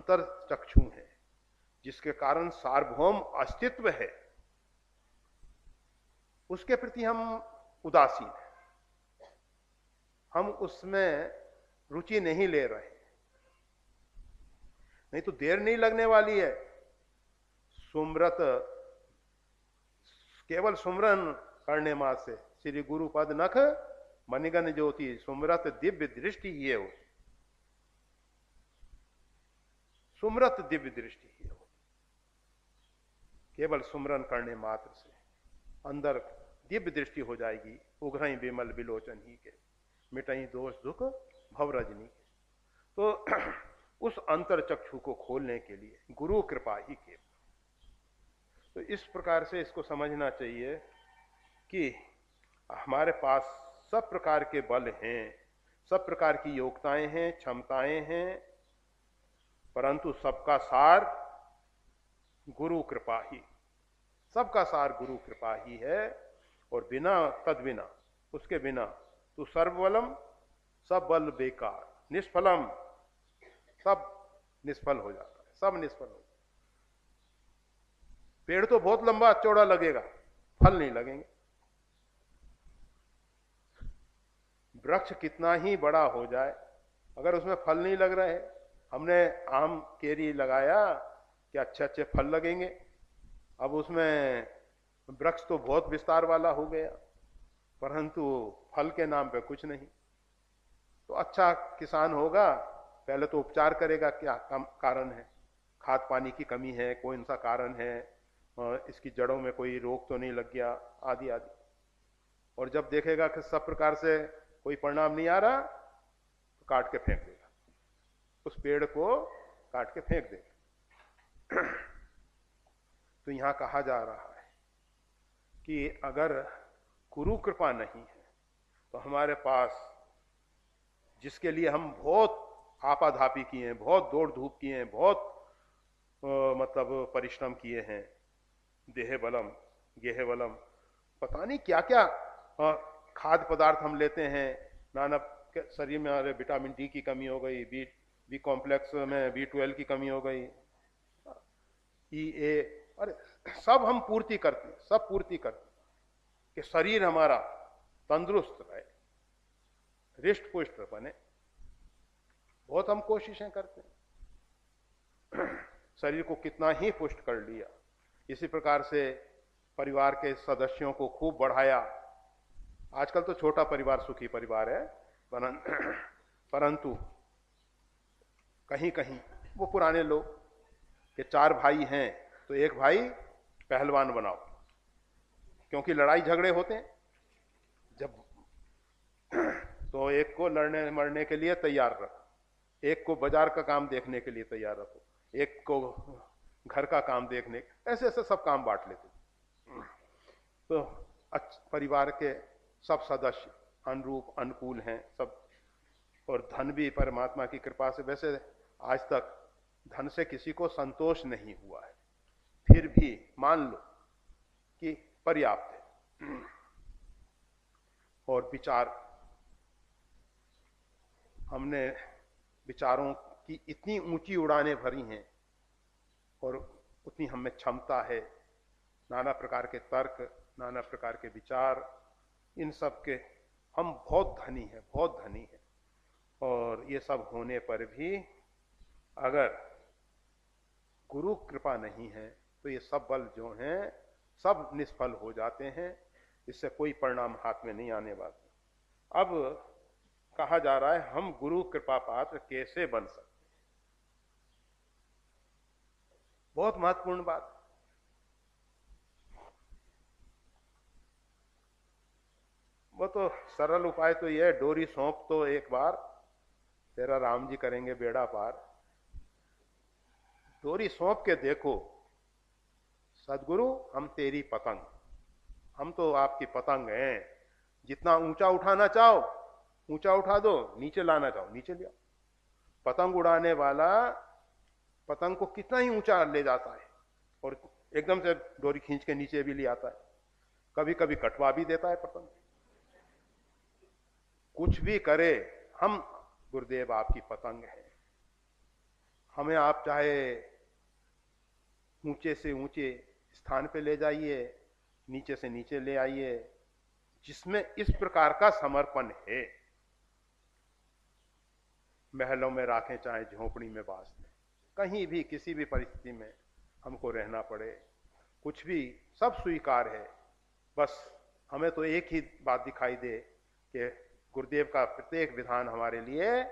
अंतर चक्षु हैं, जिसके कारण सार्वभौम अस्तित्व है, उसके प्रति हम उदासीन हैं, हम उसमें रुचि नहीं ले रहे। नहीं तो देर नहीं लगने वाली है। सुमरत, केवल सुमरन करने मात्र से श्री गुरु पद नख मणिगण ज्योति सुमरत दिव्य दृष्टि ये हो, सुमरत दिव्य दृष्टि ये हो। केवल सुमरन करने मात्र से अंदर दिव्य दृष्टि हो जाएगी। उघरई विमल विलोचन ही के, मिटई दोष दुख भवरजनी के। तो उस अंतर चक्षु को खोलने के लिए गुरु कृपा ही केवल। तो इस प्रकार से इसको समझना चाहिए कि हमारे पास सब प्रकार के बल हैं, सब प्रकार की योग्यताएं हैं, क्षमताएं हैं, परंतु सबका सार गुरु कृपा ही, सबका सार गुरु कृपा ही है। और बिना तद बिना, उसके बिना तो सर्वबलम, सब बल बेकार, निष्फलम, सब निष्फल हो जाता है, सब निष्फल हो जाता है। पेड़ तो बहुत लंबा चौड़ा लगेगा, फल नहीं लगेंगे। वृक्ष कितना ही बड़ा हो जाए, अगर उसमें फल नहीं लग रहे, हमने आम केरी लगाया कि अच्छे अच्छे फल लगेंगे, अब उसमें वृक्ष तो बहुत विस्तार वाला हो गया, परंतु फल के नाम पे कुछ नहीं। तो अच्छा किसान होगा, पहले तो उपचार करेगा, क्या कारण है, खाद पानी की कमी है, कौन सा कारण है, इसकी जड़ों में कोई रोग तो नहीं लग गया, आदि आदि। और जब देखेगा कि सब प्रकार से कोई परिणाम नहीं आ रहा, तो काट के फेंक देगा, उस पेड़ को काट के फेंक देगा। तो यहां कहा जा रहा है कि अगर गुरु कृपा नहीं है तो हमारे पास, जिसके लिए हम बहुत आपाधापी किए हैं, बहुत दौड़ धूप किए हैं, बहुत मतलब परिश्रम किए हैं, देह बलम गेह बलम, पता नहीं क्या क्या खाद्य पदार्थ हम लेते हैं, नाना शरीर में हमारे विटामिन डी की कमी हो गई, बी कॉम्प्लेक्स में B12 की कमी हो गई, EA, अरे सब हम पूर्ति करते हैं, सब पूर्ति करते हैं कि शरीर हमारा तंदुरुस्त रहे, हृष्ट पुष्ट बने। बहुत हम कोशिशें करते हैं, शरीर को कितना ही पुष्ट कर लिया। इसी प्रकार से परिवार के सदस्यों को खूब बढ़ाया। आजकल तो छोटा परिवार सुखी परिवार है, परंतु कहीं कहीं वो पुराने लोग कि 4 भाई हैं तो एक भाई पहलवान बनाओ, क्योंकि लड़ाई झगड़े होते हैं जब, तो एक को लड़ने मरने के लिए तैयार रखो, एक को बाजार का काम देखने के लिए तैयार रखो, एक को घर का काम देखने, ऐसे ऐसे सब काम बांट लेते। तो परिवार के सब सदस्य अनुरूप अनुकूल हैं सब, और धन भी परमात्मा की कृपा से, वैसे आज तक धन से किसी को संतोष नहीं हुआ है, फिर भी मान लो कि पर्याप्त है। और विचार, हमने विचारों की इतनी ऊंची उड़ानें भरी हैं और उतनी हमें क्षमता है, नाना प्रकार के तर्क, नाना प्रकार के विचार, इन सब के हम बहुत धनी हैं, बहुत धनी हैं। और ये सब होने पर भी अगर गुरु कृपा नहीं है तो ये सब बल जो हैं सब निष्फल हो जाते हैं, इससे कोई परिणाम हाथ में नहीं आने वाला। अब कहा जा रहा है हम गुरु कृपा पात्र कैसे बन सकते हैं, बहुत महत्वपूर्ण बात। वो तो सरल उपाय तो ये है, डोरी सौंप तो एक बार, तेरा राम जी करेंगे बेड़ा पार। डोरी सौंप के देखो, सदगुरु हम तेरी पतंग, हम तो आपकी पतंग हैं, जितना ऊंचा उठाना चाहो ऊंचा उठा दो, नीचे लाना चाहो नीचे ले आओ। पतंग उड़ाने वाला पतंग को कितना ही ऊंचा ले जाता है और एकदम से डोरी खींच के नीचे भी ले आता है, कभी कभी कटवा भी देता है पतंग। कुछ भी करे, हम गुरुदेव आपकी पतंग हैं, हमें आप चाहे ऊंचे से ऊंचे स्थान पे ले जाइए, नीचे से नीचे ले आइए, जिसमें इस प्रकार का समर्पण है, महलों में राखें चाहे झोपड़ी में बास दें, कहीं भी किसी भी परिस्थिति में हमको रहना पड़े, कुछ भी, सब स्वीकार है। बस हमें तो एक ही बात दिखाई दे कि गुरुदेव का प्रत्येक विधान हमारे लिए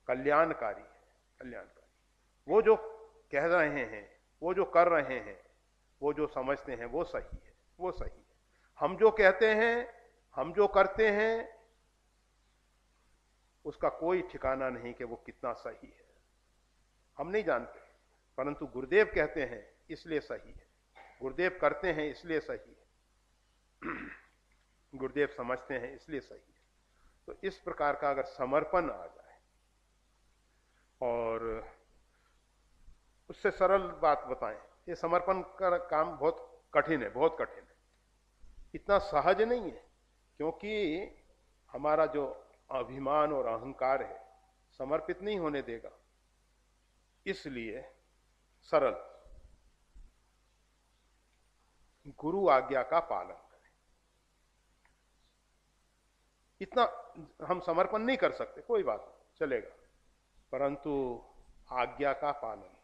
कल्याणकारी है, कल्याणकारी। वो जो कह रहे हैं, वो जो कर रहे हैं, वो जो समझते हैं, वो सही है, वो सही है। हम जो कहते हैं, हम जो करते हैं, उसका कोई ठिकाना नहीं कि वो कितना सही है, हम नहीं जानते। परंतु गुरुदेव कहते हैं इसलिए सही है, गुरुदेव करते हैं इसलिए सही है, गुरुदेव समझते हैं इसलिए सही है। तो इस प्रकार का अगर समर्पण आ जाए, और उससे सरल बात बताएं, ये समर्पण का काम बहुत कठिन है, बहुत कठिन है, इतना सहज नहीं है, क्योंकि हमारा जो अभिमान और अहंकार है समर्पित नहीं होने देगा। इसलिए सरल, गुरु आज्ञा का पालन करें। इतना हम समर्पण नहीं कर सकते, कोई बात नहीं, चलेगा, परंतु आज्ञा का पालन करें।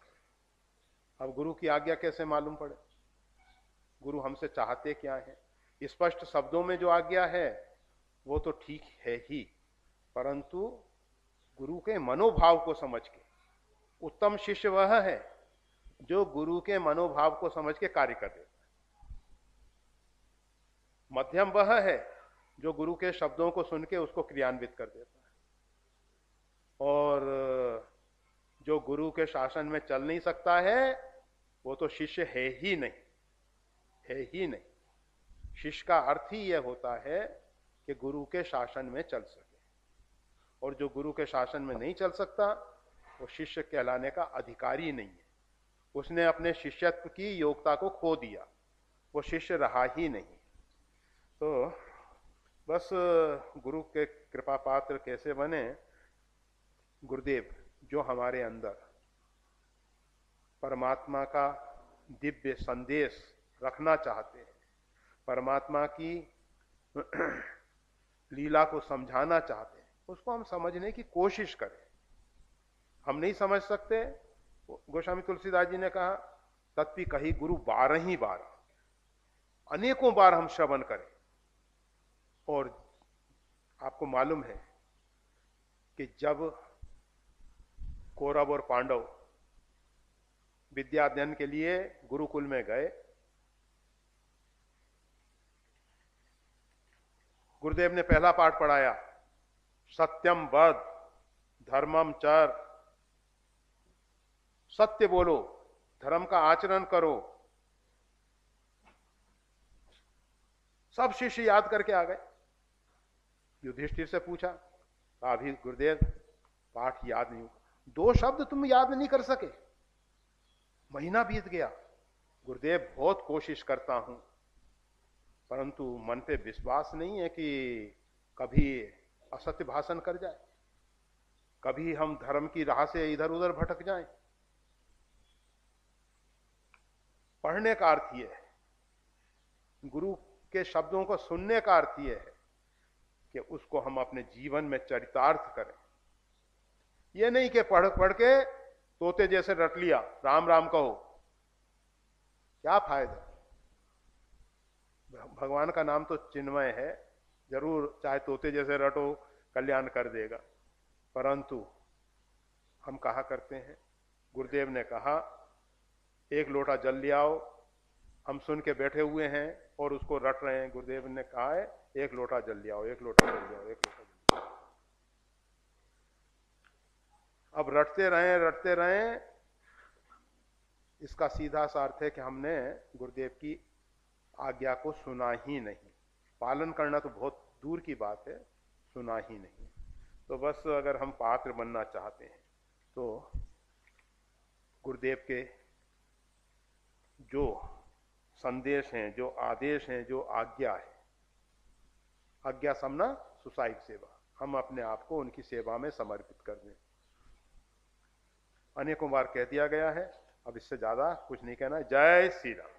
अब गुरु की आज्ञा कैसे मालूम पड़े? गुरु हमसे चाहते क्या है? स्पष्ट शब्दों में जो आज्ञा है वो तो ठीक है ही, परंतु गुरु के मनोभाव को समझ के, उत्तम शिष्य वह है जो गुरु के मनोभाव को समझ के कार्य कर देता है। मध्यम वह है जो गुरु के शब्दों को सुन के उसको क्रियान्वित कर देता है। और जो गुरु के शासन में चल नहीं सकता है वो तो शिष्य है ही नहीं, है ही नहीं। शिष्य का अर्थ ही यह होता है कि गुरु के शासन में चल सके, और जो गुरु के शासन में नहीं चल सकता वो शिष्य कहलाने का अधिकारी नहीं है। उसने अपने शिष्यत्व की योग्यता को खो दिया, वो शिष्य रहा ही नहीं। तो बस गुरु के कृपा पात्र कैसे बने? गुरुदेव जो हमारे अंदर परमात्मा का दिव्य संदेश रखना चाहते हैं, परमात्मा की लीला को समझाना चाहते हैं, उसको हम समझने की कोशिश करें। हम नहीं समझ सकते, गोस्वामी तुलसीदास जी ने कहा, तत्वी कही गुरु 12 ही बार, अनेकों बार हम श्रवण करें। और आपको मालूम है कि जब कौरव और पांडव विद्या अध्ययन के लिए गुरुकुल में गए, गुरुदेव ने पहला पाठ पढ़ाया, सत्यम वद धर्मम चर, सत्य बोलो, धर्म का आचरण करो। सब शिष्य याद करके आ गए। युधिष्ठिर से पूछा, अभी गुरुदेव पाठ याद नहीं हुआ, 2 शब्द तुम याद नहीं कर सके, महीना बीत गया। गुरुदेव बहुत कोशिश करता हूं, परंतु मन पे विश्वास नहीं है कि कभी असत्य भाषण कर जाए, कभी हम धर्म की राह से इधर उधर भटक जाएं। पढ़ने का अर्थ यह है, गुरु के शब्दों को सुनने का अर्थ यह है कि उसको हम अपने जीवन में चरितार्थ करें। यह नहीं कि पढ़ पढ़ के तोते जैसे रट लिया, राम राम कहो, क्या फायदा? भगवान का नाम तो चिन्मय है, जरूर चाहे तोते जैसे रटो, कल्याण कर देगा, परंतु हम कहा करते हैं, गुरुदेव ने कहा 1 लोटा जल ले आओ, हम सुन के बैठे हुए हैं और उसको रट रहे हैं। गुरुदेव ने कहा है 1 लोटा जल ले आओ, 1 लोटा जल ले आओ, 1 लोटा जल ले आओ। अब रटते रहें, इसका सीधा सा अर्थ है कि हमने गुरुदेव की आज्ञा को सुना ही नहीं। पालन करना तो बहुत दूर की बात है, सुना ही नहीं। तो बस अगर हम पात्र बनना चाहते हैं तो गुरुदेव के जो संदेश हैं, जो आदेश हैं, जो आज्ञा है, आज्ञा समना सुसाइड सेवा, हम अपने आप को उनकी सेवा में समर्पित कर दें। अनेकों बार कह दिया गया है, अब इससे ज्यादा कुछ नहीं कहना है। जय श्री राम।